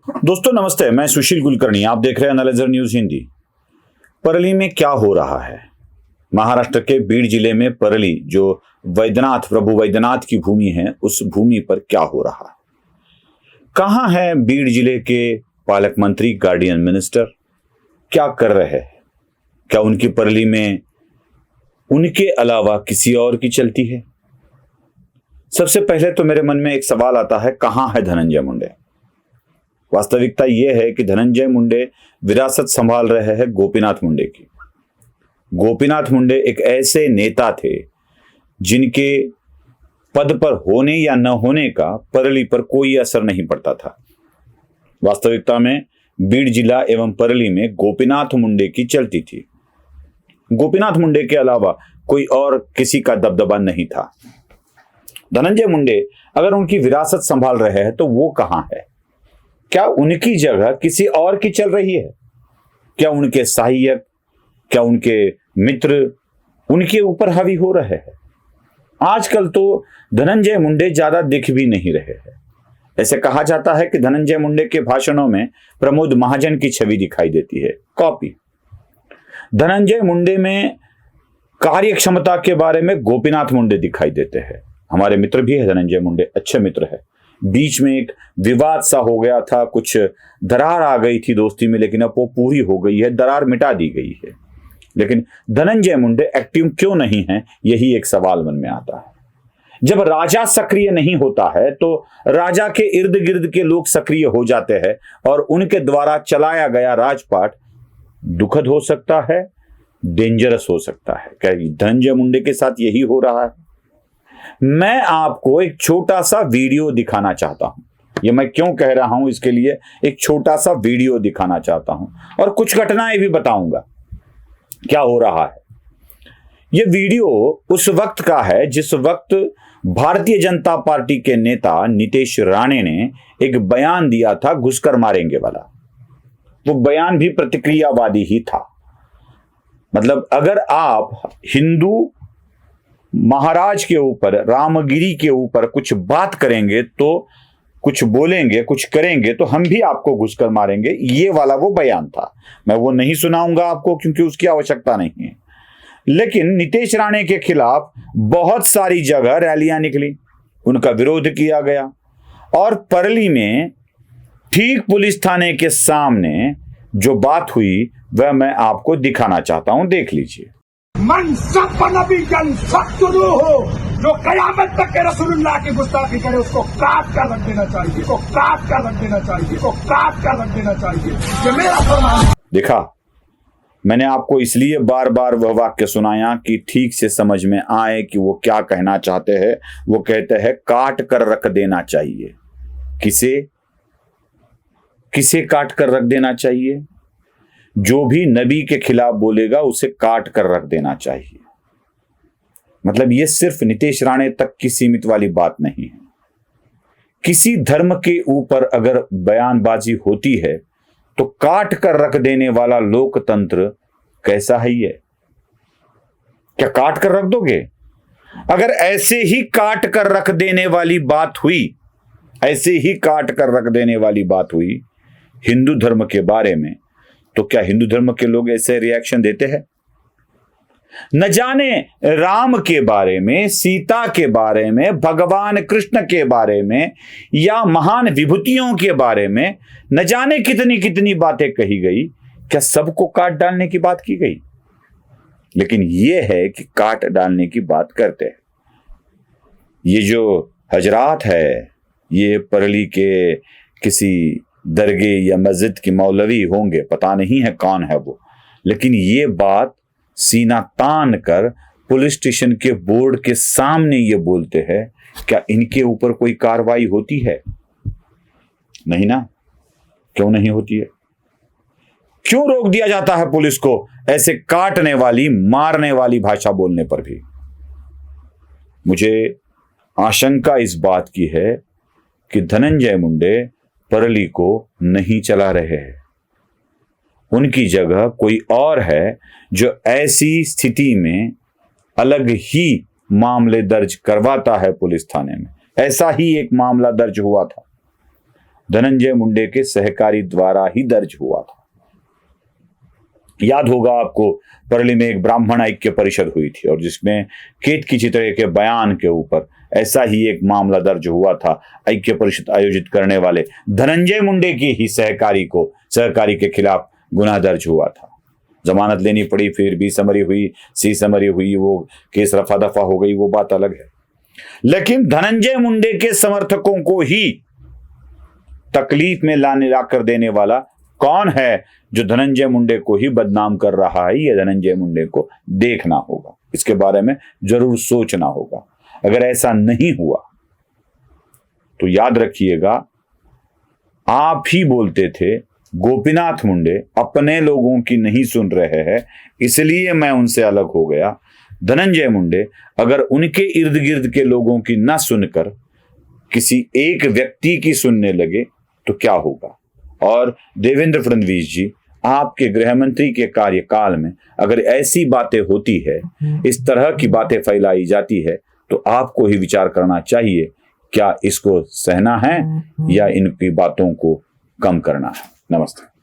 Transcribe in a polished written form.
दोस्तों नमस्ते, मैं सुशील कुलकर्णी। आप देख रहे हैं एनालाइजर न्यूज हिंदी। परली में क्या हो रहा है? महाराष्ट्र के बीड जिले में परली, जो प्रभु वैद्यनाथ की भूमि है, उस भूमि पर क्या हो रहा है? कहां है बीड जिले के पालक मंत्री, गार्डियन मिनिस्टर? क्या कर रहे हैं? क्या उनकी परली में उनके अलावा किसी और की चलती है? सबसे पहले तो मेरे मन में एक सवाल आता है, कहां है धनंजय मुंडे? वास्तविकता यह है कि धनंजय मुंडे विरासत संभाल रहे हैं गोपीनाथ मुंडे की। गोपीनाथ मुंडे एक ऐसे नेता थे जिनके पद पर होने या न होने का परली पर कोई असर नहीं पड़ता था। वास्तविकता में बीड जिला एवं परली में गोपीनाथ मुंडे की चलती थी। गोपीनाथ मुंडे के अलावा कोई और किसी का दबदबा नहीं था। धनंजय मुंडे अगर उनकी विरासत संभाल रहे हैं तो वो कहां है? क्या उनकी जगह किसी और की चल रही है? क्या उनके सहायक, क्या उनके मित्र उनके ऊपर हावी हो रहे हैं? आजकल तो धनंजय मुंडे ज्यादा दिख भी नहीं रहे हैं। ऐसे कहा जाता है कि धनंजय मुंडे के भाषणों में प्रमोद महाजन की छवि दिखाई देती है, कॉपी। धनंजय मुंडे में कार्य क्षमता के बारे में गोपीनाथ मुंडे दिखाई देते हैं। हमारे मित्र भी है धनंजय मुंडे, अच्छे मित्र है। बीच में एक विवाद सा हो गया था, कुछ दरार आ गई थी दोस्ती में, लेकिन अब वो पूरी हो गई है, दरार मिटा दी गई है। लेकिन धनंजय मुंडे एक्टिव क्यों नहीं है, यही एक सवाल मन में आता है। जब राजा सक्रिय नहीं होता है तो राजा के इर्द गिर्द के लोग सक्रिय हो जाते हैं और उनके द्वारा चलाया गया राजपाट दुखद हो सकता है, डेंजरस हो सकता है। क्या धनंजय मुंडे के साथ यही हो रहा है? मैं आपको एक छोटा सा वीडियो दिखाना चाहता हूं। ये मैं क्यों कह रहा हूं, इसके लिए एक छोटा सा वीडियो दिखाना चाहता हूं और कुछ घटनाएं भी बताऊंगा क्या हो रहा है। ये वीडियो उस वक्त का है जिस वक्त भारतीय जनता पार्टी के नेता नीतीश राणे ने एक बयान दिया था, घुसकर मारेंगे वाला। वो बयान भी प्रतिक्रियावादी ही था। मतलब अगर आप हिंदू महाराज के ऊपर, रामगिरी के ऊपर कुछ बात करेंगे, तो कुछ बोलेंगे, कुछ करेंगे, तो हम भी आपको घुसकर मारेंगे, ये वाला वो बयान था। मैं वो नहीं सुनाऊंगा आपको क्योंकि उसकी आवश्यकता नहीं है। लेकिन नीतीश राणे के खिलाफ बहुत सारी जगह रैलियां निकली, उनका विरोध किया गया और परली में ठीक पुलिस थाने के सामने जो बात हुई वह मैं आपको दिखाना चाहता हूं, देख लीजिए। मनसब नबी जन शत्रु हो जो कयामत तक के रसूलुल्लाह की गुस्ताखी करे, उसको काट कर रख देना चाहिए, उसको काट कर रख देना चाहिए, उसको काट कर रख देना चाहिए। ये मेरा फरमान। देखा, मैंने आपको इसलिए बार बार वह वाक्य सुनाया कि ठीक से समझ में आए कि वो क्या कहना चाहते हैं। वो कहते हैं काट कर रख देना चाहिए। किसे किसे काट कर रख देना चाहिए? जो भी नबी के खिलाफ बोलेगा उसे काट कर रख देना चाहिए। मतलब ये सिर्फ नीतीश राणे तक की सीमित वाली बात नहीं है। किसी धर्म के ऊपर अगर बयानबाजी होती है तो काट कर रख देने वाला लोकतंत्र कैसा है ये? क्या काट कर रख दोगे? अगर ऐसे ही काट कर रख देने वाली बात हुई, ऐसे ही काट कर रख देने वाली बात हुई हिंदू धर्म के बारे में, तो क्या हिंदू धर्म के लोग ऐसे रिएक्शन देते हैं? न जाने राम के बारे में, सीता के बारे में, भगवान कृष्ण के बारे में या महान विभूतियों के बारे में न जाने कितनी कितनी बातें कही गई। क्या सबको काट डालने की बात की गई? लेकिन यह है कि काट डालने की बात करते हैं। ये जो हजरात है, ये परली के किसी दरगे या मस्जिद की मौलवी होंगे, पता नहीं है कौन है वो, लेकिन ये बात सीना तान कर पुलिस स्टेशन के बोर्ड के सामने ये बोलते हैं। क्या इनके ऊपर कोई कार्रवाई होती है? नहीं ना। क्यों नहीं होती है? क्यों रोक दिया जाता है पुलिस को ऐसे काटने वाली, मारने वाली भाषा बोलने पर भी? मुझे आशंका इस बात की है कि धनंजय मुंडे परली को नहीं चला रहे हैं। उनकी जगह कोई और है जो ऐसी स्थिति में अलग ही मामले दर्ज करवाता है पुलिस थाने में। ऐसा ही एक मामला दर्ज हुआ था धनंजय मुंडे के सहकारी द्वारा ही दर्ज हुआ था। याद होगा आपको, परली में एक ब्राह्मण ऐक्य परिषद हुई थी और जिसमें केतकी चितड़े के बयान के ऊपर ऐसा ही एक मामला दर्ज हुआ था। ऐक्य परिषद आयोजित करने वाले धनंजय मुंडे की ही सहकारी के खिलाफ गुनाह दर्ज हुआ था। जमानत लेनी पड़ी, फिर बी समरी हुई, सी समरी हुई, वो केस रफा दफा हो गई, वो बात अलग है। लेकिन धनंजय मुंडे के समर्थकों को ही तकलीफ में लाकर देने वाला कौन है जो धनंजय मुंडे को ही बदनाम कर रहा है? ये धनंजय मुंडे को देखना होगा, इसके बारे में जरूर सोचना होगा। अगर ऐसा नहीं हुआ तो याद रखिएगा, आप ही बोलते थे गोपीनाथ मुंडे अपने लोगों की नहीं सुन रहे हैं, इसलिए मैं उनसे अलग हो गया। धनंजय मुंडे अगर उनके इर्द गिर्द के लोगों की ना सुनकर किसी एक व्यक्ति की सुनने लगे तो क्या होगा? और देवेंद्र फडणवीस जी, आपके गृह मंत्री के कार्यकाल में अगर ऐसी बातें होती है, इस तरह की बातें फैलाई जाती है, तो आपको ही विचार करना चाहिए, क्या इसको सहना है या इनकी बातों को कम करना है। नमस्ते।